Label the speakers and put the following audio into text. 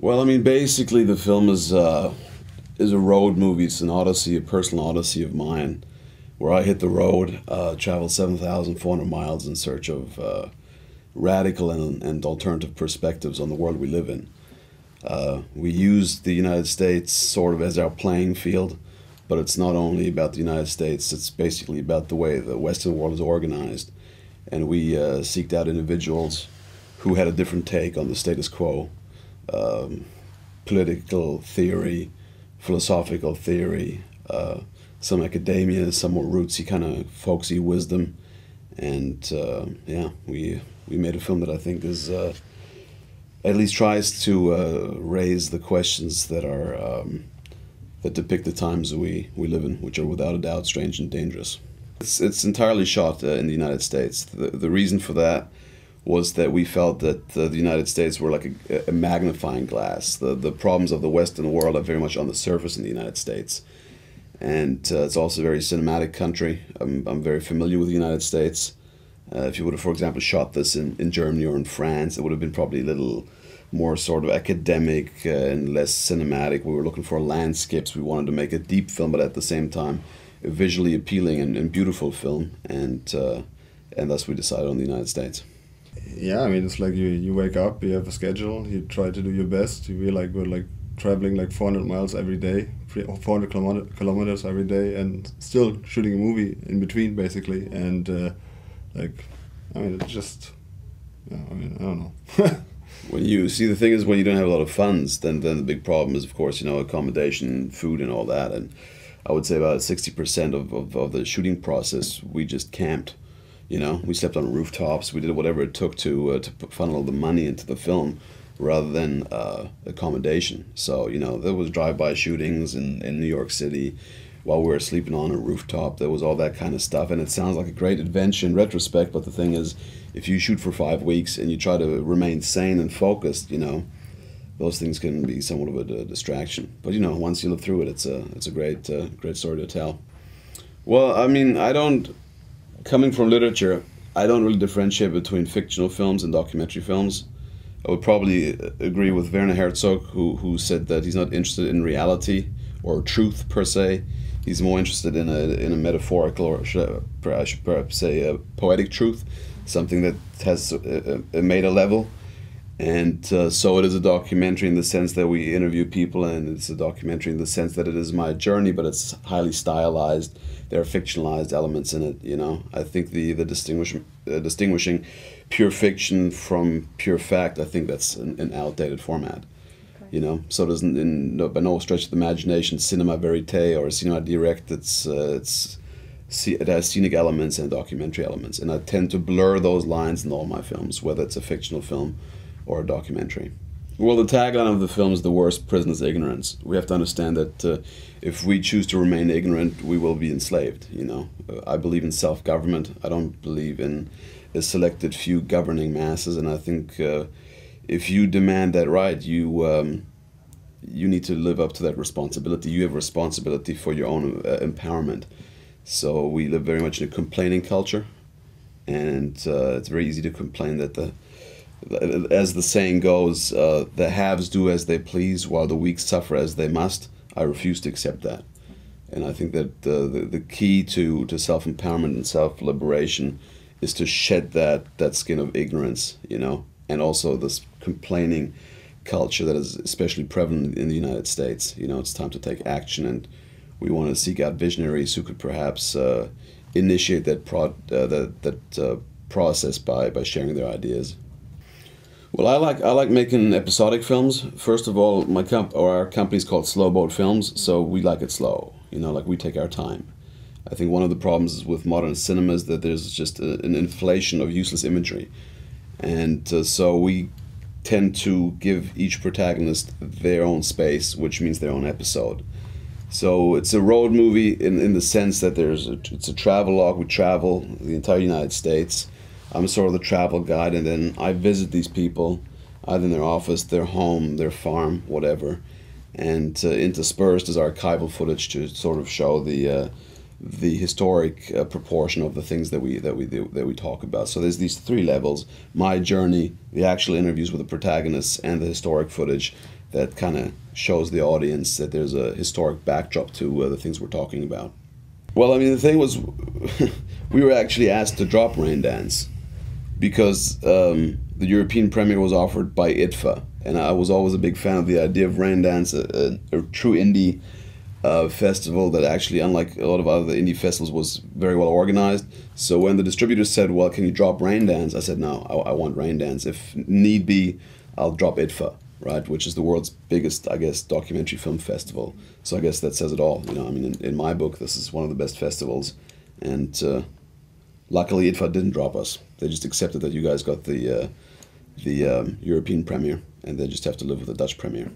Speaker 1: Well, I mean, basically, the film is a road movie. It's an odyssey, a personal odyssey of mine, where I hit the road, traveled 7,400 miles in search of radical and alternative perspectives on the world we live in. We use the United States sort of as our playing field, but it's not only about the United States. It's basically about the way the Western world is organized, and we seeked out individuals who had a different take on the status quo. um, Political theory, philosophical theory, some academia, some more rootsy kind of folksy wisdom, and yeah, we made a film that I think is at least tries to raise the questions that are that depict the times that we live in, which are without a doubt strange and dangerous. It's entirely shot in the United States. The reason for that was that we felt that the United States were like a magnifying glass. The problems of the Western world are very much on the surface in the United States. And it's also a very cinematic country. I'm very familiar with the United States. If you would have, for example, shot this in Germany or in France, it would have been probably a little more sort of academic and less cinematic. We were looking for landscapes. We wanted to make a deep film, but at the same time, a visually appealing and beautiful film. And thus we decided on the United States.
Speaker 2: Yeah, I mean, it's like you wake up, you have a schedule, you try to do your best. We're like traveling like 400 miles every day, 400 kilometers every day, and still shooting a movie in between, basically. And like, I mean, it's just, yeah, I mean, I don't know.
Speaker 1: When you see, the thing is, when you don't have a lot of funds, then the big problem is, of course, accommodation, food, and all that. And I would say about 60% of the shooting process, we just camped. We slept on rooftops. We did whatever it took to funnel the money into the film, rather than accommodation. So there was drive-by shootings in New York City while we were sleeping on a rooftop. There was all that kind of stuff, and it sounds like a great adventure in retrospect. But the thing is, if you shoot for 5 weeks and you try to remain sane and focused, those things can be somewhat of a distraction. But once you live through it, it's a great story to tell. Well, I mean, coming from literature, I don't really differentiate between fictional films and documentary films. I would probably agree with Werner Herzog, who said that he's not interested in reality or truth per se. He's more interested in a metaphorical, or I should perhaps say a poetic truth, something that has a meta level. And so it is a documentary in the sense that we interview people, and it's a documentary in the sense that it is my journey, but it's highly stylized. There are fictionalized elements in it. I think the distinguishing pure fiction from pure fact, I think that's an outdated format. Okay. So it isn't by no stretch of the imagination cinema verite or cinema direct. It has scenic elements and documentary elements, and I tend to blur those lines in all my films, whether it's a fictional film or a documentary. Well, the tagline of the film is "The worst prison is ignorance." We have to understand that if we choose to remain ignorant, we will be enslaved. I believe in self-government. I don't believe in a selected few governing masses, and I think if you demand that right, you need to live up to that responsibility. You have responsibility for your own empowerment. So we live very much in a complaining culture, and it's very easy to complain that as the saying goes, the haves do as they please while the weak suffer as they must. I refuse to accept that. And I think that the key to self-empowerment and self-liberation is to shed that skin of ignorance, and also this complaining culture that is especially prevalent in the United States. It's time to take action, and we want to seek out visionaries who could perhaps initiate that process by sharing their ideas. Well, I like making episodic films. First of all, our company is called Slow Boat Films, so we like it slow. Like we take our time. I think one of the problems with modern cinema is that there's just an inflation of useless imagery, and so we tend to give each protagonist their own space, which means their own episode. So it's a road movie in the sense that it's a travelogue. We travel the entire United States. I'm sort of the travel guide, and then I visit these people, either in their office, their home, their farm, whatever. And interspersed is archival footage to sort of show the the historic proportion of the things that we talk about. So there's these three levels: my journey, the actual interviews with the protagonists, and the historic footage that kind of shows the audience that there's a historic backdrop to the things we're talking about. Well, I mean, the thing was, we were actually asked to drop Raindance because the European premiere was offered by IDFA, and I was always a big fan of the idea of Raindance, a true indie festival that actually, unlike a lot of other indie festivals, was very well organized. So when the distributor said, well, can you drop Raindance? I said, no, I want Raindance. If need be, I'll drop IDFA, right? Which is the world's biggest, I guess, documentary film festival. So I guess that says it all. You know, I mean, in my book, this is one of the best festivals. And luckily, IDFA didn't drop us. They just accepted that you guys got the European premiere, and they just have to live with the Dutch premiere.